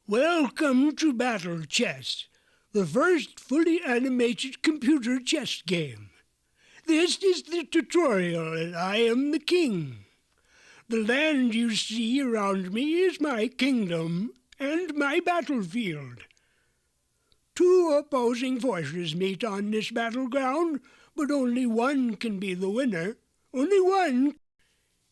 Welcome to Battle Chess, the first fully animated computer chess game. This is the tutorial, and I am the king. The land you see around me is my kingdom and my battlefield. Two opposing forces meet on this battleground, but only one can be the winner. Only one.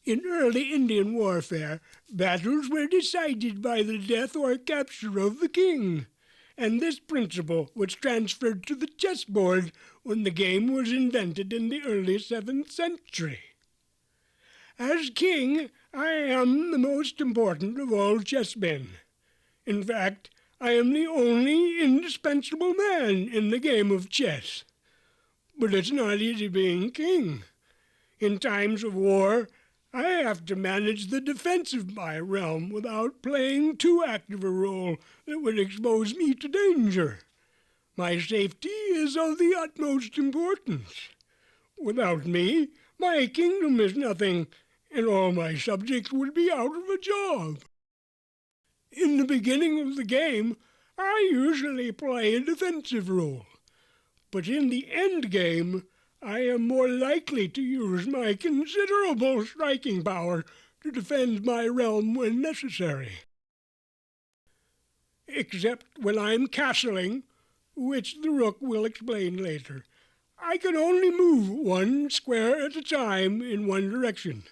In early Indian warfare, battles were decided by the death or capture of the king, and this principle was transferred to the chessboard when the game was invented in the early 7th century. As king, I am the most important of all chessmen. In fact, I am the only indispensable man in the game of chess. But it's not easy being king. In times of war, I have to manage the defense of my realm without playing too active a role that would expose me to danger. My safety is of the utmost importance. Without me, my kingdom is nothing, and all my subjects would be out of a job. In the beginning of the game, I usually play a defensive role, but in the end game, I am more likely to use my considerable striking power to defend my realm when necessary. Except when I'm castling, which the rook will explain later. I can only move one square at a time in one direction.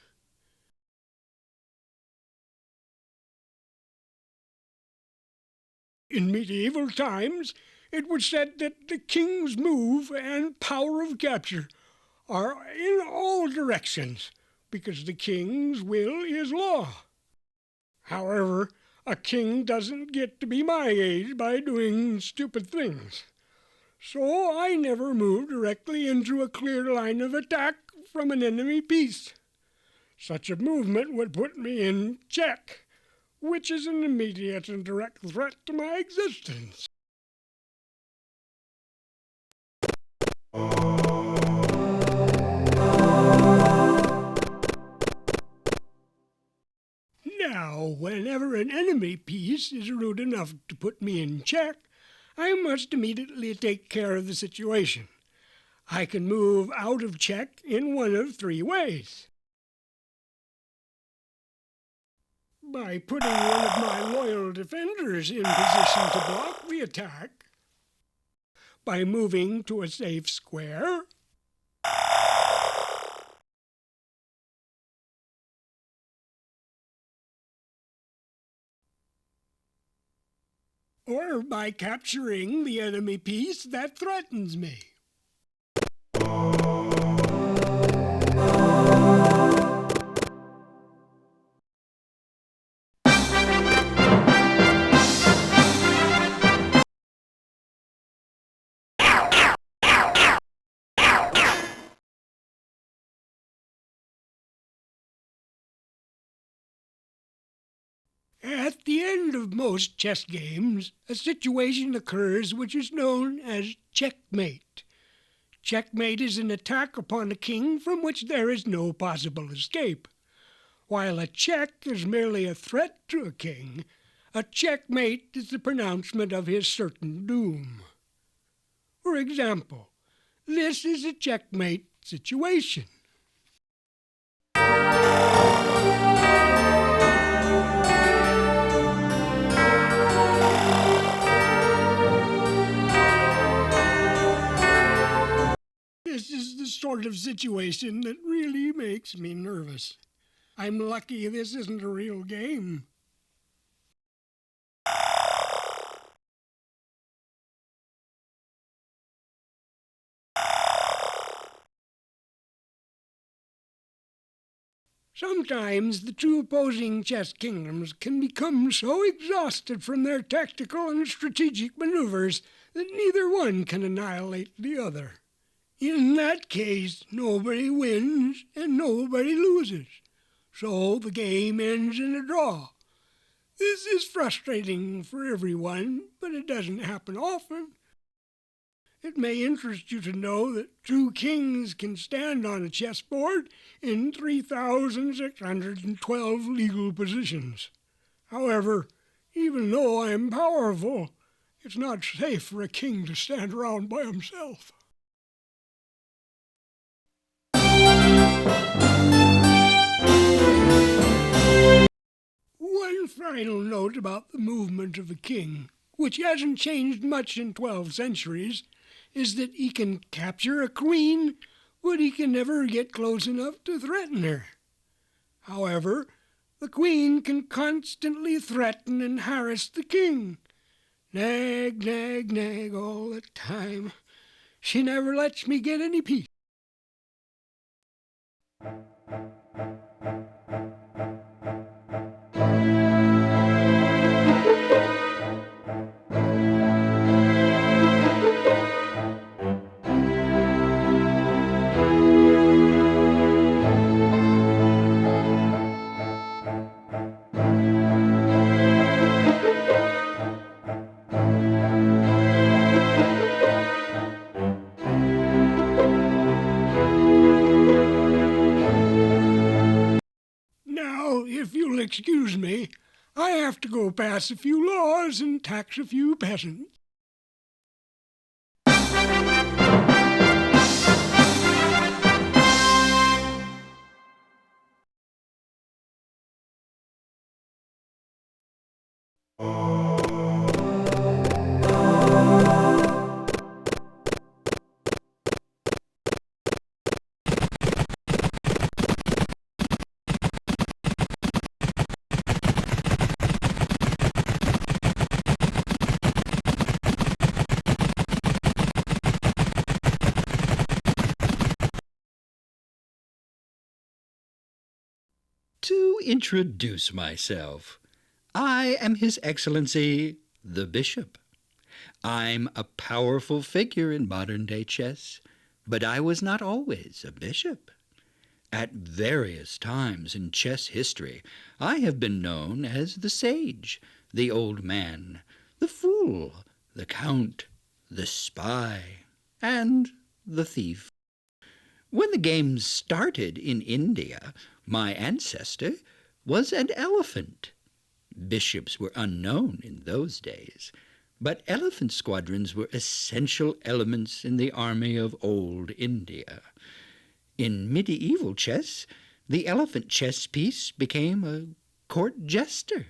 In medieval times, it was said that the king's move and power of capture are in all directions, because the king's will is law. However, a king doesn't get to be my age by doing stupid things. So I never move directly into a clear line of attack from an enemy piece. Such a movement would put me in check, which is an immediate and direct threat to my existence. Now, whenever an enemy piece is rude enough to put me in check, I must immediately take care of the situation. I can move out of check in one of three ways. By putting one of my loyal defenders in position to block the attack, by moving to a safe square, or by capturing the enemy piece that threatens me. At the end of most chess games, a situation occurs which is known as checkmate. Checkmate is an attack upon a king from which there is no possible escape. While a check is merely a threat to a king, a checkmate is the pronouncement of his certain doom. For example, this is a checkmate situation. This is the sort of situation that really makes me nervous. I'm lucky this isn't a real game. Sometimes the two opposing chess kingdoms can become so exhausted from their tactical and strategic maneuvers that neither one can annihilate the other. In that case, nobody wins and nobody loses, so the game ends in a draw. This is frustrating for everyone, but it doesn't happen often. It may interest you to know that two kings can stand on a chessboard in 3,612 legal positions. However, even though I'm powerful, it's not safe for a king to stand around by himself. One final note about the movement of a king, which hasn't changed much in 12 centuries, is that he can capture a queen, but he can never get close enough to threaten her. However, the queen can constantly threaten and harass the king. Nag, nag, nag all the time. She never lets me get any peace. Now, if you'll excuse me, I have to go pass a few laws and tax a few peasants. To introduce myself, I am His Excellency the Bishop. I'm a powerful figure in modern-day chess, but I was not always a bishop. At various times in chess history, I have been known as the sage, the old man, the fool, the count, the spy, and the thief. When the game started in India, my ancestor was an elephant. Bishops were unknown in those days, but elephant squadrons were essential elements in the army of old India. In medieval chess, the elephant chess piece became a court jester.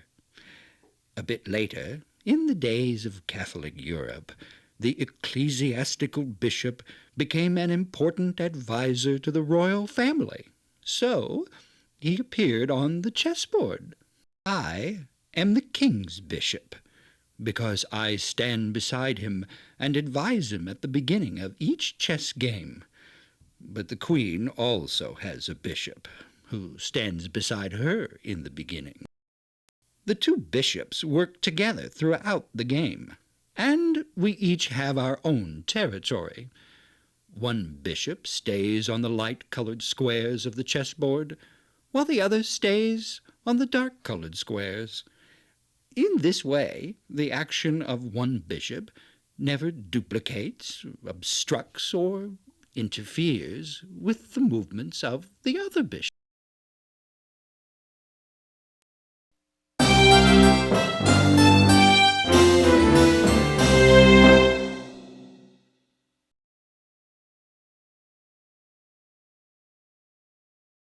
A bit later, in the days of Catholic Europe, the ecclesiastical bishop became an important advisor to the royal family. So he appeared on the chessboard. I am the king's bishop, because I stand beside him and advise him at the beginning of each chess game. But the queen also has a bishop, who stands beside her in the beginning. The two bishops work together throughout the game, and we each have our own territory. One bishop stays on the light-colored squares of the chessboard, while the other stays on the dark-colored squares. In this way, the action of one bishop never duplicates, obstructs, or interferes with the movements of the other bishop.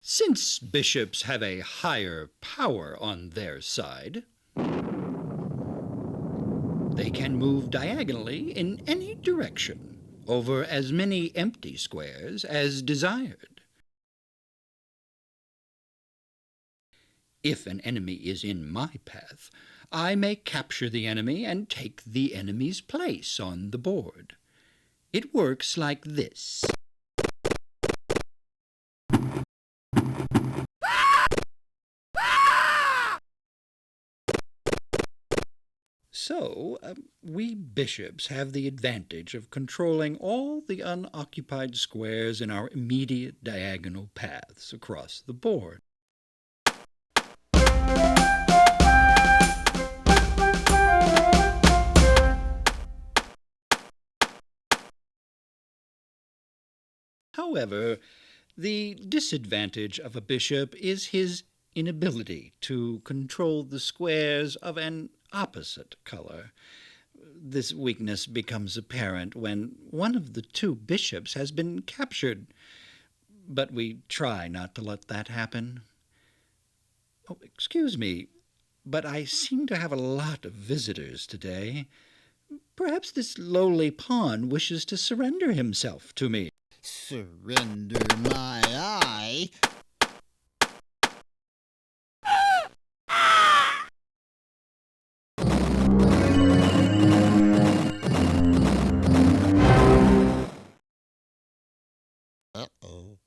Since bishops have a higher power on their side, they can move diagonally in any direction over as many empty squares as desired. If an enemy is in my path, I may capture the enemy and take the enemy's place on the board. It works like this. So, we bishops have the advantage of controlling all the unoccupied squares in our immediate diagonal paths across the board. However, the disadvantage of a bishop is his inability to control the squares of an opposite color. This weakness becomes apparent when one of the two bishops has been captured, but we try not to let that happen. Oh, excuse me, but I seem to have a lot of visitors today. Perhaps this lowly pawn wishes to surrender himself to me. Surrender my eye? Uh-oh.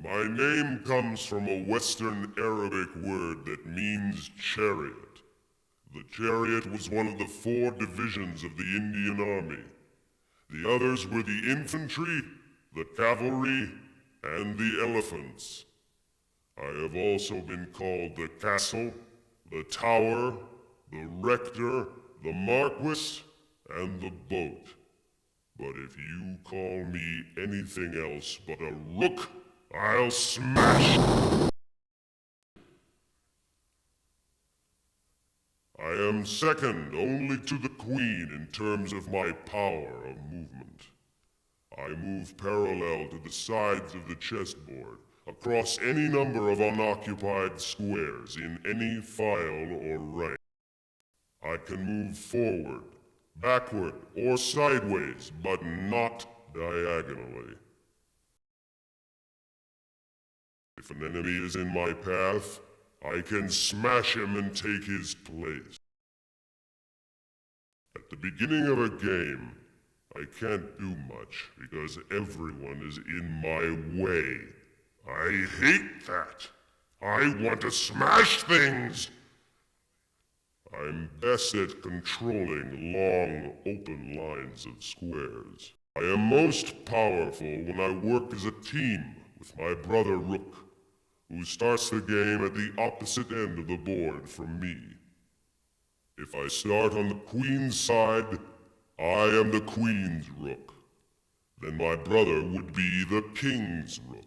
My name comes from a Western Arabic word that means chariot. The chariot was one of the 4 divisions of the Indian Army. The others were the infantry, the cavalry, and the elephants. I have also been called the castle, the tower, the rector, the marquis, and the boat. But if you call me anything else but a rook, I'll smash. I am second only to the Queen in terms of my power of movement. I move parallel to the sides of the chessboard, across any number of unoccupied squares in any file or rank. I can move forward, backward, or sideways, but not diagonally. If an enemy is in my path, I can smash him and take his place. At the beginning of a game, I can't do much because everyone is in my way. I hate that. I want to smash things. I'm best at controlling long, open lines of squares. I am most powerful when I work as a team with my brother Rook, who starts the game at the opposite end of the board from me. If I start on the Queen's side, I am the Queen's Rook. Then my brother would be the King's Rook.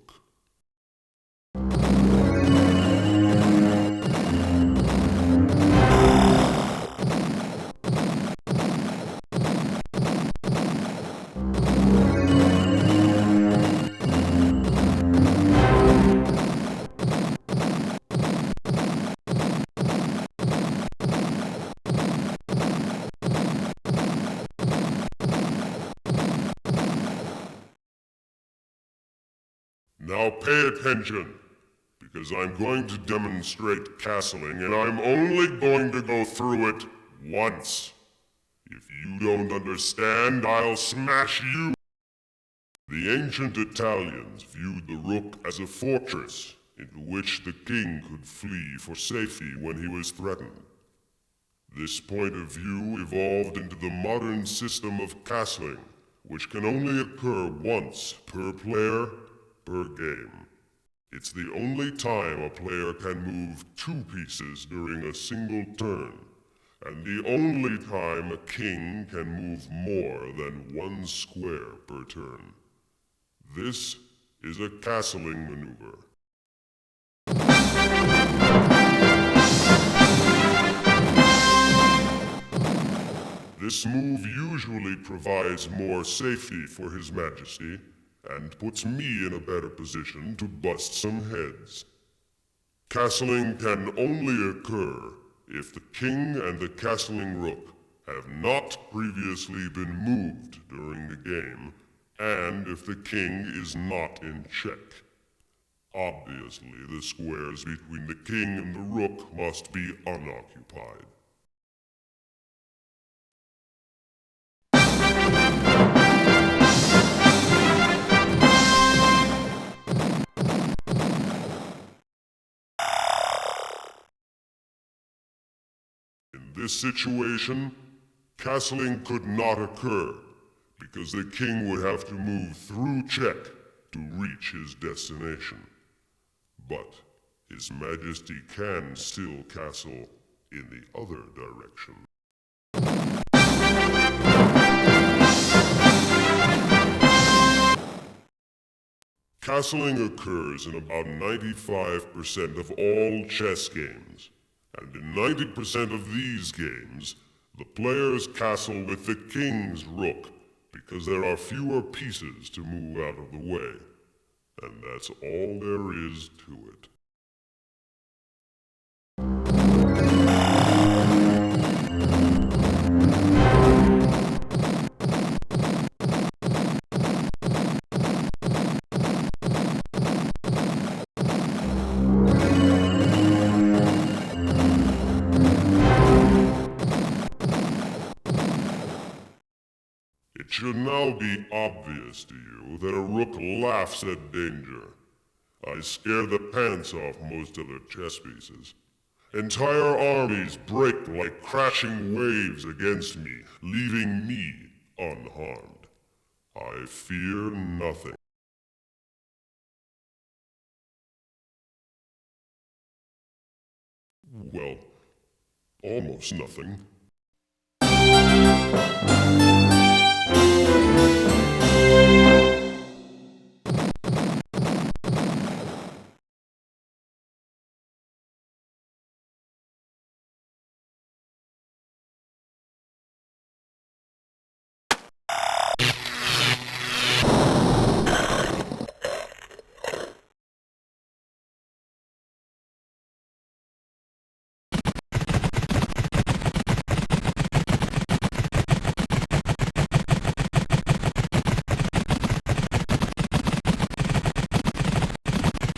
Now pay attention, because I'm going to demonstrate castling, and I'm only going to go through it once. If you don't understand, I'll smash you. The ancient Italians viewed the rook as a fortress into which the king could flee for safety when he was threatened. This point of view evolved into the modern system of castling, which can only occur once per player, per game. It's the only time a player can move 2 pieces during a single turn, and the only time a king can move more than 1 square per turn. This is a castling maneuver. This move usually provides more safety for His Majesty, and puts me in a better position to bust some heads. Castling can only occur if the king and the castling rook have not previously been moved during the game, and if the king is not in check. Obviously, the squares between the king and the rook must be unoccupied. In this situation, castling could not occur, because the king would have to move through check to reach his destination. But His Majesty can still castle in the other direction. Castling occurs in about 95% of all chess games, and in 90% of these games, the players castle with the king's rook because there are fewer pieces to move out of the way, and that's all there is to it. It should now be obvious to you that a rook laughs at danger. I scare the pants off most other chess pieces. Entire armies break like crashing waves against me, leaving me unharmed. I fear nothing. Well, almost nothing.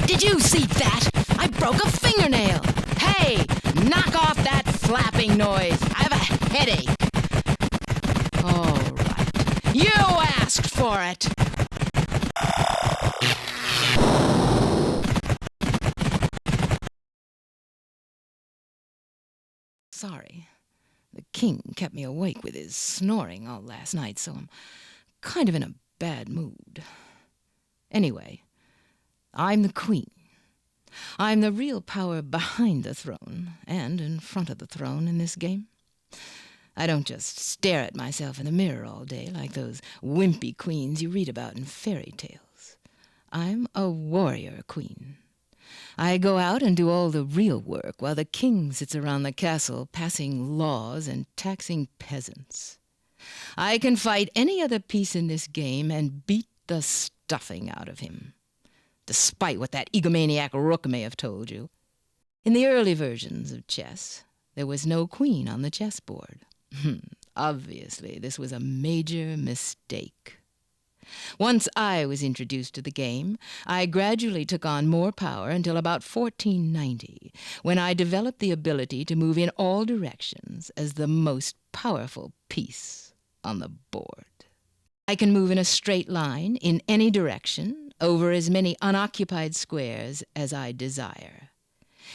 Did you see that? I broke a fingernail. Hey, knock off that flapping noise. I have a headache. All right. You asked for it. Sorry. The king kept me awake with his snoring all last night, so I'm kind of in a bad mood. Anyway, I'm the queen. I'm the real power behind the throne and in front of the throne in this game. I don't just stare at myself in the mirror all day like those wimpy queens you read about in fairy tales. I'm a warrior queen. I go out and do all the real work while the king sits around the castle passing laws and taxing peasants. I can fight any other piece in this game and beat the stuffing out of him, despite what that egomaniac rook may have told you. In the early versions of chess, there was no queen on the chessboard. Obviously, this was a major mistake. Once I was introduced to the game, I gradually took on more power until about 1490, when I developed the ability to move in all directions as the most powerful piece on the board. I can move in a straight line in any direction over as many unoccupied squares as I desire.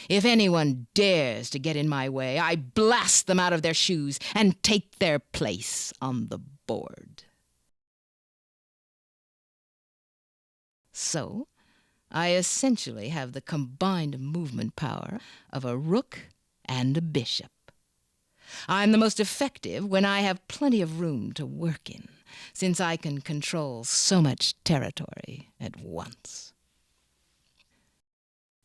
If anyone dares to get in my way, I blast them out of their shoes and take their place on the board. So, I essentially have the combined movement power of a rook and a bishop. I'm the most effective when I have plenty of room to work in, since I can control so much territory at once.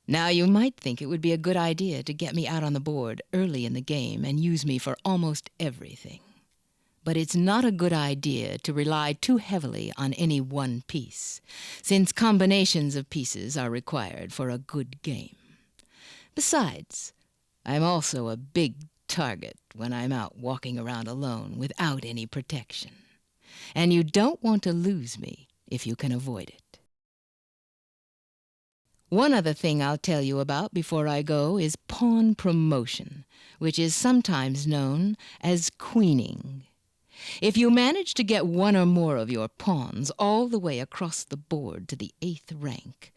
Now, you might think it would be a good idea to get me out on the board early in the game and use me for almost everything. But it's not a good idea to rely too heavily on any one piece, since combinations of pieces are required for a good game. Besides, I'm also a big target when I'm out walking around alone without any protection. And you don't want to lose me if you can avoid it. One other thing I'll tell you about before I go is pawn promotion, which is sometimes known as queening. If you manage to get one or more of your pawns all the way across the board to the 8th rank,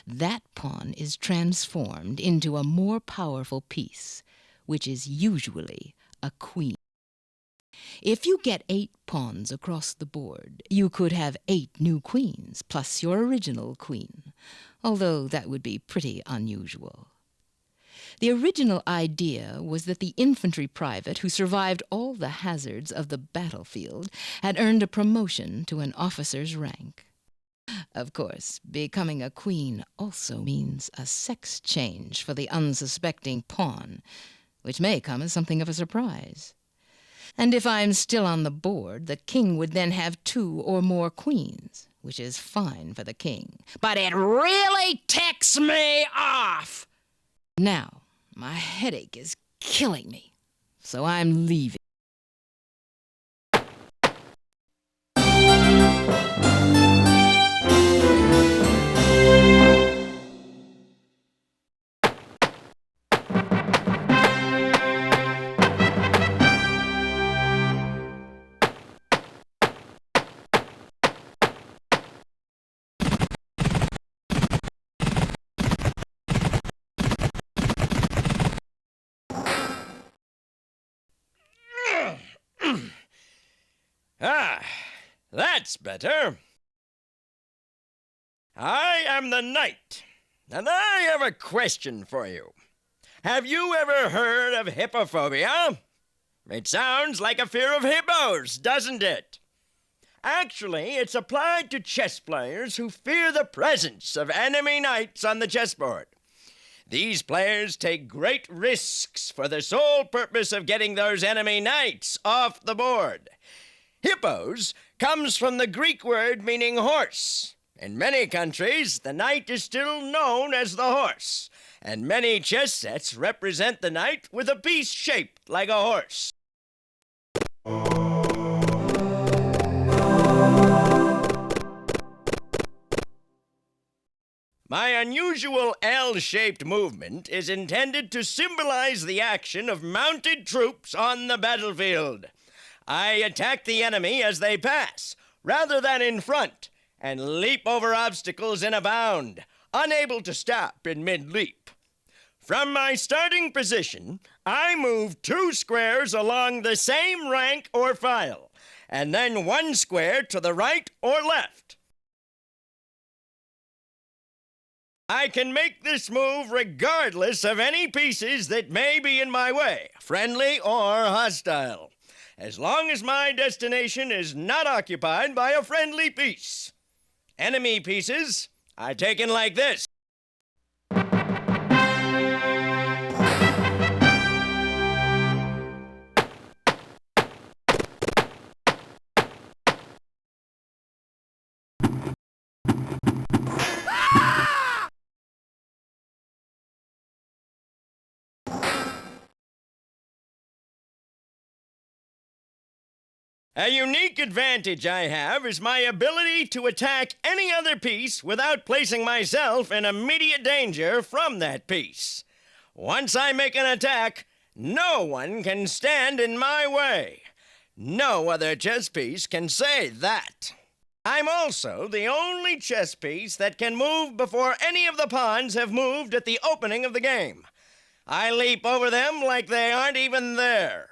that pawn is transformed into a more powerful piece, which is usually a queen. If you get 8 pawns across the board, you could have 8 new queens plus your original queen, although that would be pretty unusual. The original idea was that the infantry private who survived all the hazards of the battlefield had earned a promotion to an officer's rank. Of course, becoming a queen also means a sex change for the unsuspecting pawn, which may come as something of a surprise. And if I'm still on the board, the king would then have 2 or more queens, which is fine for the king. But it really ticks me off! Now, my headache is killing me, so I'm leaving. Ah, that's better. I am the knight, and I have a question for you. Have you ever heard of hippophobia? It sounds like a fear of hippos, doesn't it? Actually, it's applied to chess players who fear the presence of enemy knights on the chessboard. These players take great risks for the sole purpose of getting those enemy knights off the board. Hippos comes from the Greek word meaning horse. In many countries, the knight is still known as the horse, and many chess sets represent the knight with a piece shaped like a horse. My unusual L-shaped movement is intended to symbolize the action of mounted troops on the battlefield. I attack the enemy as they pass, rather than in front, and leap over obstacles in a bound, unable to stop in mid-leap. From my starting position, I move 2 squares along the same rank or file, and then 1 square to the right or left. I can make this move regardless of any pieces that may be in my way, friendly or hostile, as long as my destination is not occupied by a friendly piece. Enemy pieces are taken like this. A unique advantage I have is my ability to attack any other piece without placing myself in immediate danger from that piece. Once I make an attack, no one can stand in my way. No other chess piece can say that. I'm also the only chess piece that can move before any of the pawns have moved at the opening of the game. I leap over them like they aren't even there.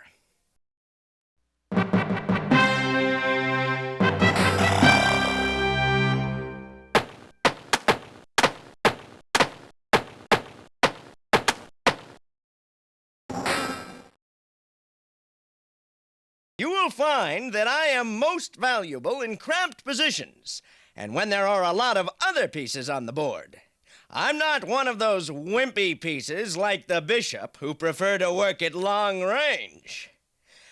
You will find that I am most valuable in cramped positions, and when there are a lot of other pieces on the board. I'm not one of those wimpy pieces like the bishop who prefer to work at long range.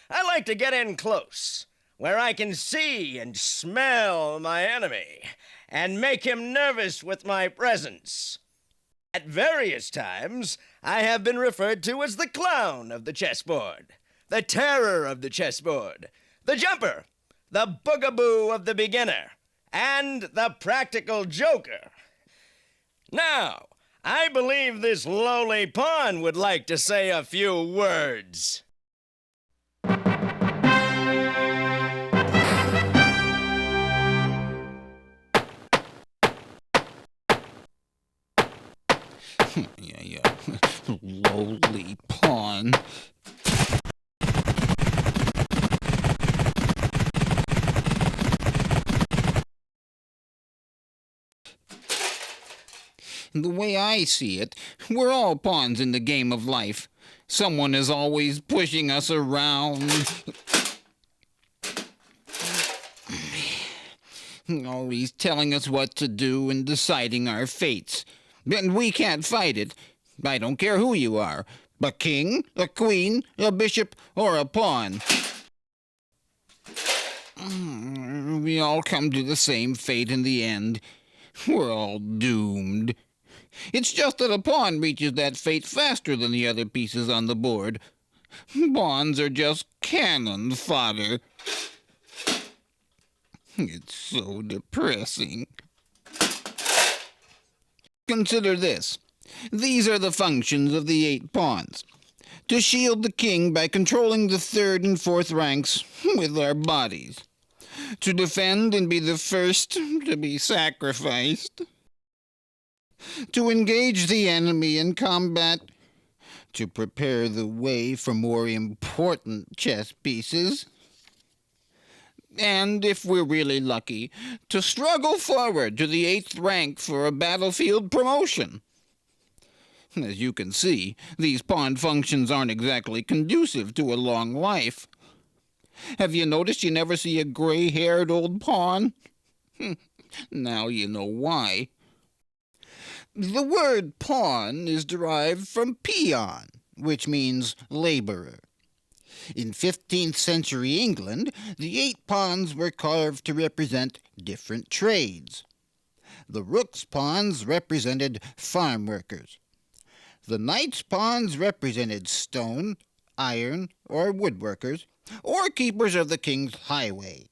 I like to get in close, where I can see and smell my enemy, and make him nervous with my presence. At various times, I have been referred to as the clown of the chessboard, the terror of the chessboard, the jumper, the boogaboo of the beginner, and the practical joker. Now, I believe this lowly pawn would like to say a few words. Yeah. Lowly pawn. The way I see it, we're all pawns in the game of life. Someone is always pushing us around. Always telling us what to do and deciding our fates. And we can't fight it. I don't care who you are. A king, a queen, a bishop, or a pawn. We all come to the same fate in the end. We're all doomed. It's just that a pawn reaches that fate faster than the other pieces on the board. Pawns are just cannon fodder. It's so depressing. Consider this. These are the functions of the 8 pawns. To shield the king by controlling the 3rd and 4th ranks with our bodies. To defend and be the first to be sacrificed. To engage the enemy in combat. To prepare the way for more important chess pieces. And, if we're really lucky, to struggle forward to the 8th rank for a battlefield promotion. As you can see, these pawn functions aren't exactly conducive to a long life. Have you noticed you never see a gray-haired old pawn? Now you know why. The word pawn is derived from peon, which means laborer. In 15th century England, the 8 pawns were carved to represent different trades. The rook's pawns represented farm workers. The knight's pawns represented stone, iron, or woodworkers, or keepers of the king's highway.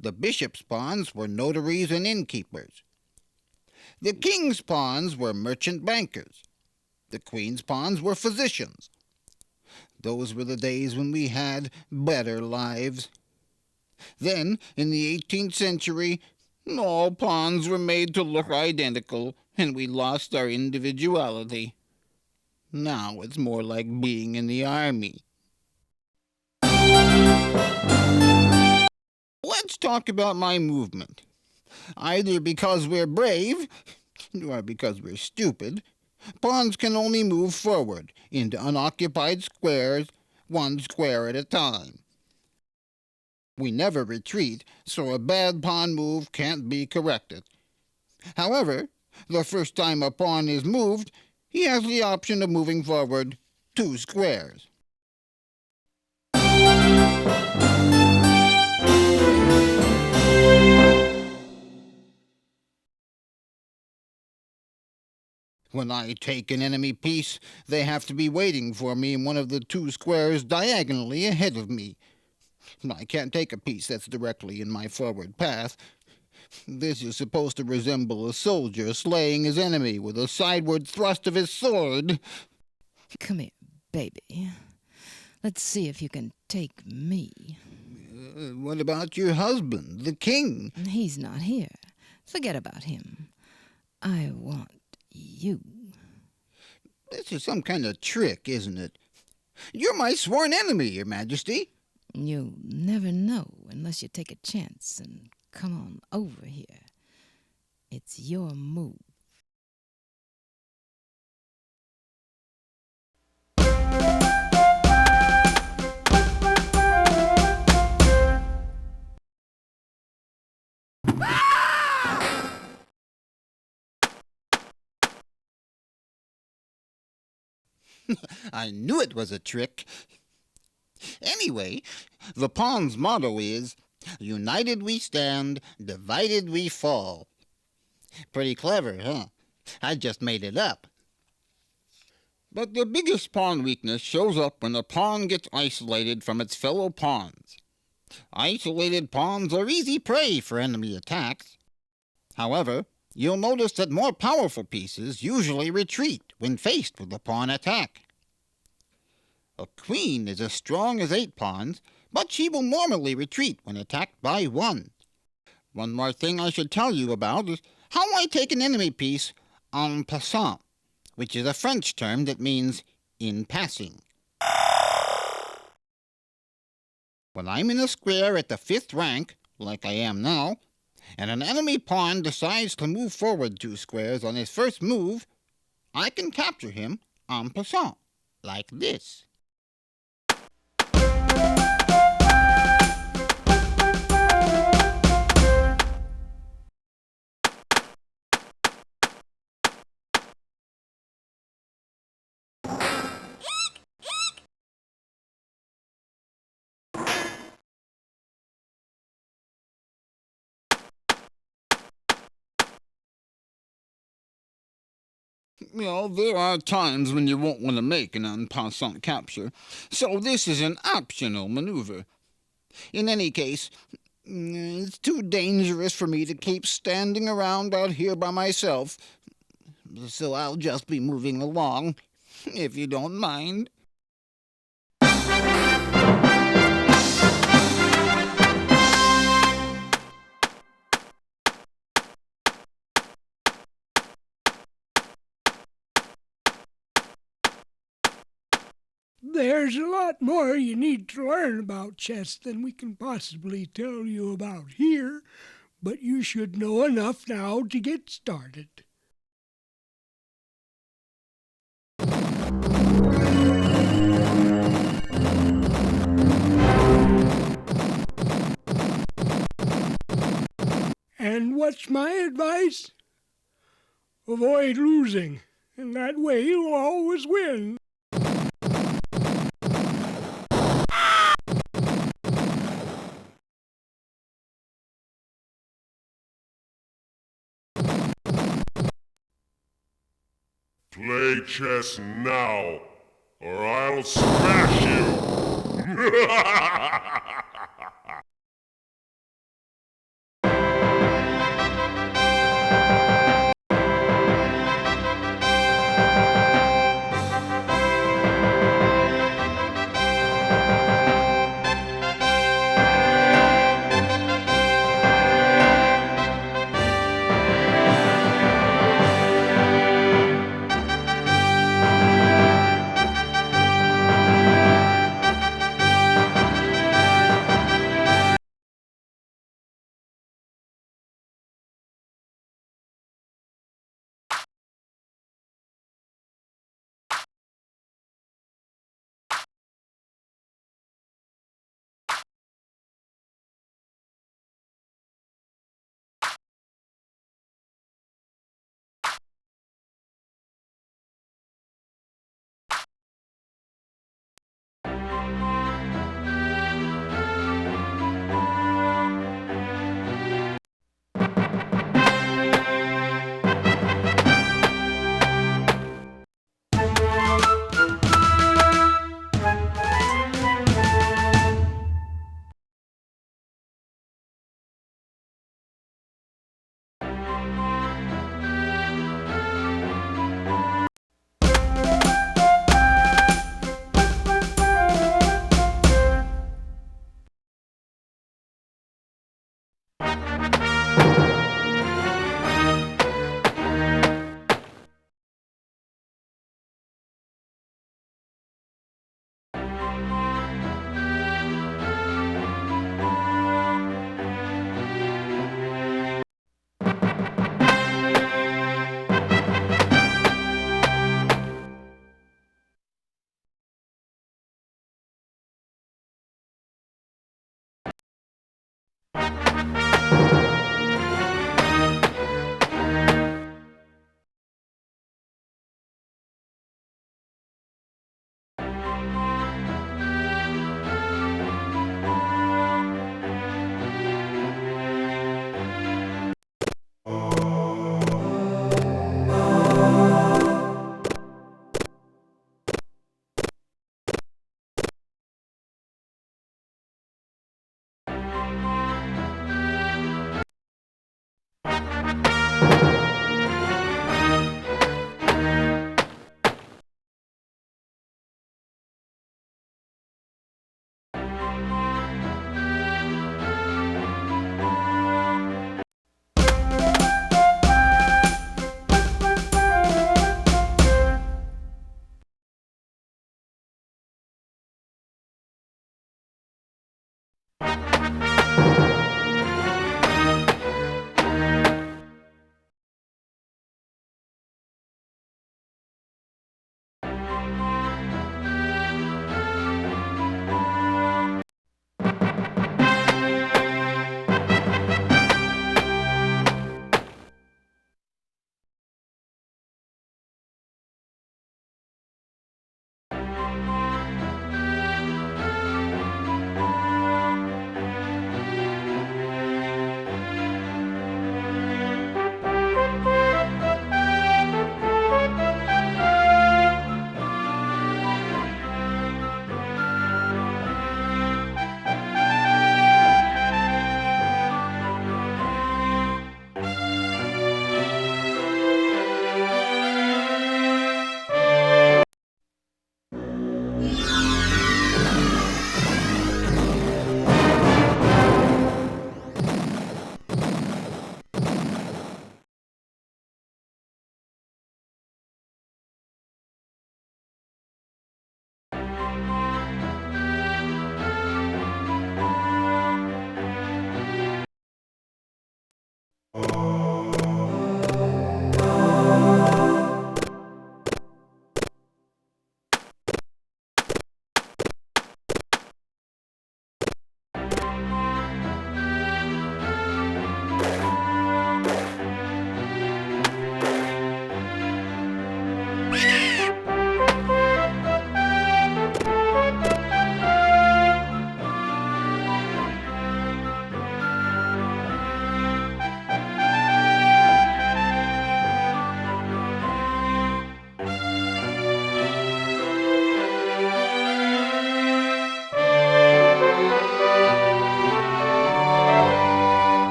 The bishop's pawns were notaries and innkeepers. The king's pawns were merchant bankers. The queen's pawns were physicians. Those were the days when we had better lives. Then, in the 18th century, all pawns were made to look identical, and we lost our individuality. Now it's more like being in the army. Let's talk about my movement. Either because we're brave, or because we're stupid, pawns can only move forward into unoccupied squares, 1 square at a time. We never retreat, so a bad pawn move can't be corrected. However, the first time a pawn is moved, he has the option of moving forward 2 squares. When I take an enemy piece, they have to be waiting for me in one of the 2 squares diagonally ahead of me. I can't take a piece that's directly in my forward path. This is supposed to resemble a soldier slaying his enemy with a sideward thrust of his sword. Come here, baby. Let's see if you can take me. What about your husband, the king? He's not here. Forget about him. I want you. This is some kind of trick, isn't it? You're my sworn enemy, Your Majesty. You'll never know unless you take a chance and come on over here. It's your move. I knew it was a trick. Anyway, the pawn's motto is, united we stand, divided we fall. Pretty clever, huh? I just made it up. But the biggest pawn weakness shows up when a pawn gets isolated from its fellow pawns. Isolated pawns are easy prey for enemy attacks. However, you'll notice that more powerful pieces usually retreat when faced with a pawn attack. A queen is as strong as 8 pawns, but she will normally retreat when attacked by 1. One more thing I should tell you about is how I take an enemy piece en passant, which is a French term that means in passing. When I'm in a square at the 5th rank, like I am now, and an enemy pawn decides to move forward 2 squares on his first move, I can capture him en passant, like this. Well, there are times when you won't want to make an en passant capture, so this is an optional maneuver. In any case, it's too dangerous for me to keep standing around out here by myself, so I'll just be moving along, if you don't mind. There's a lot more you need to learn about chess than we can possibly tell you about here, but you should know enough now to get started. And what's my advice? Avoid losing, and that way you'll always win. Play chess now, or I'll smash you!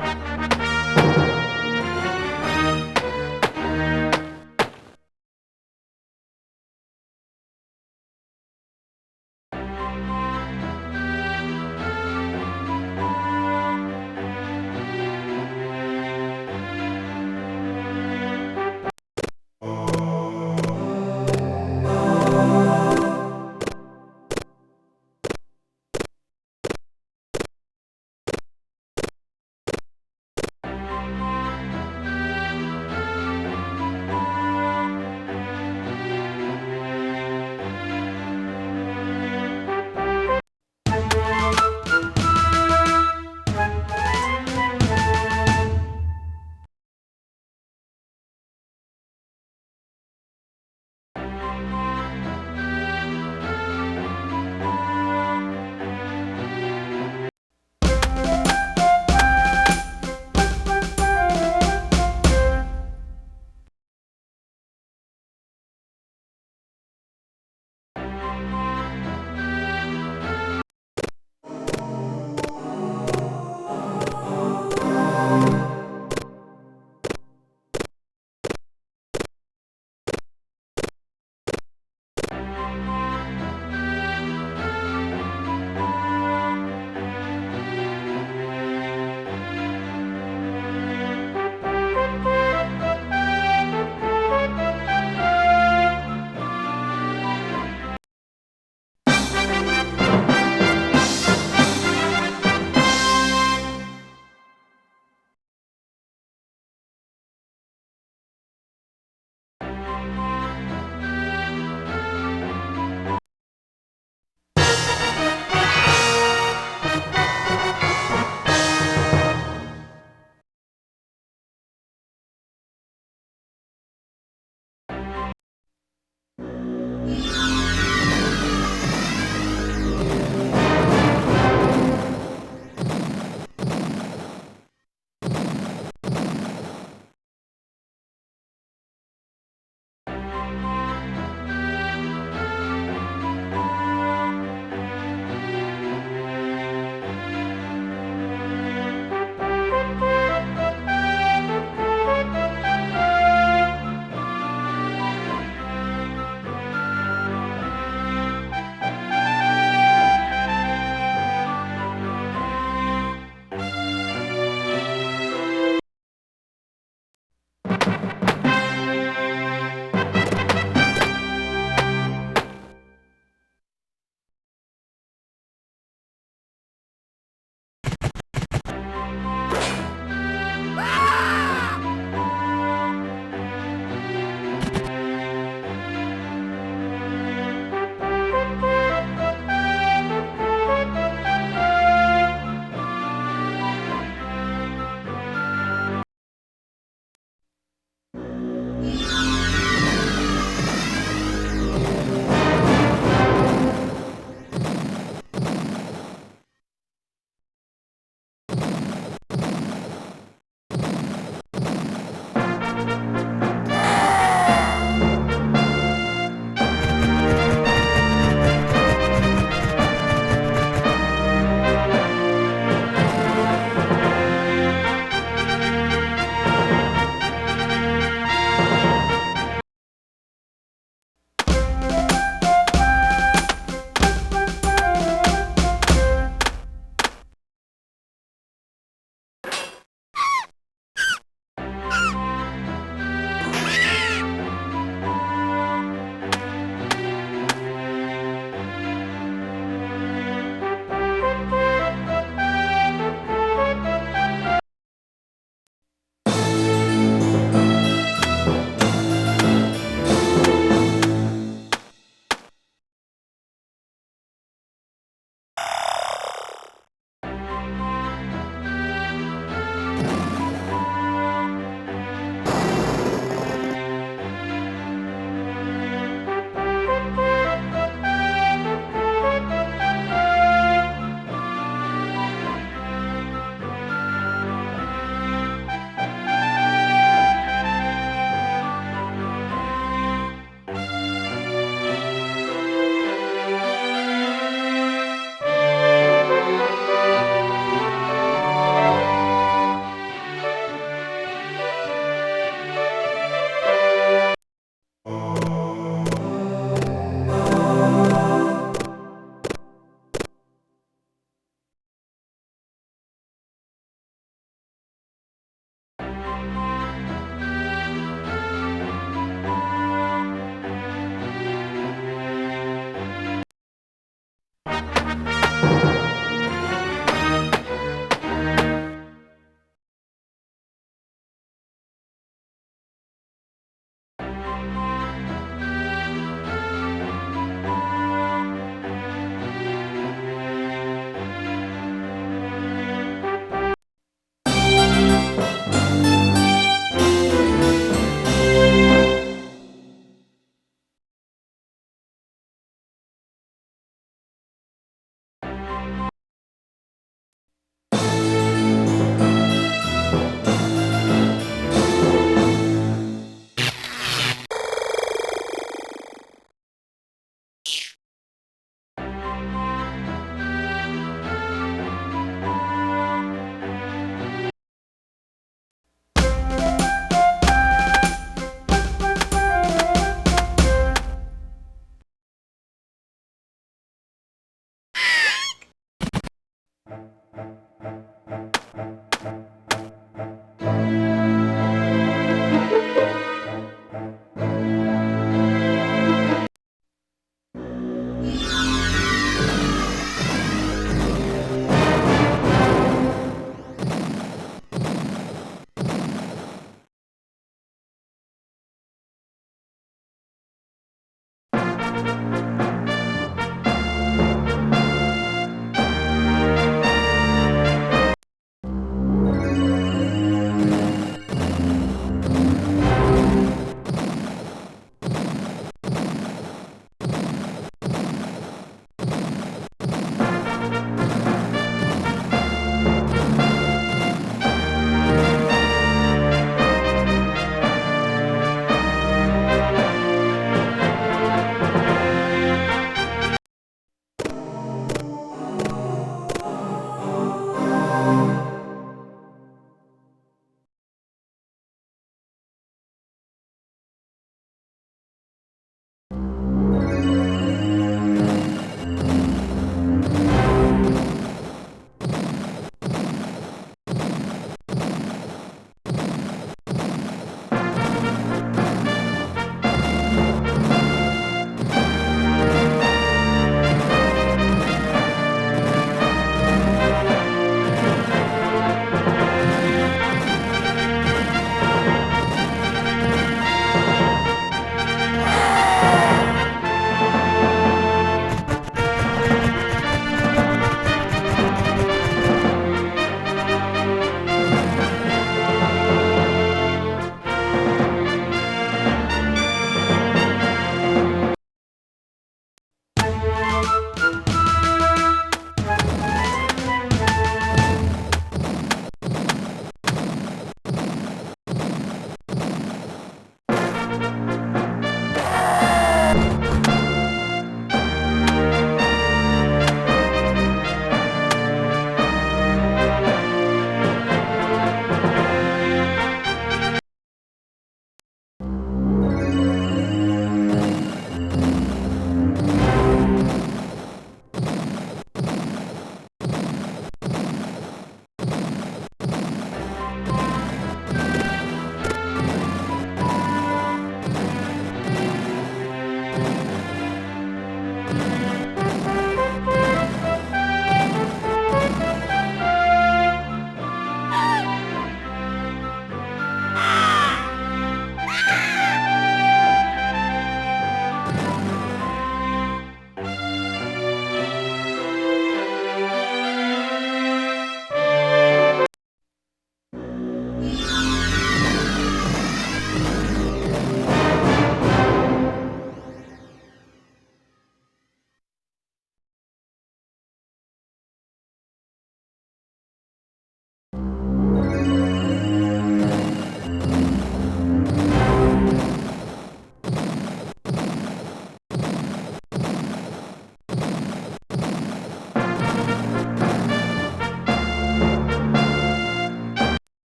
Bye.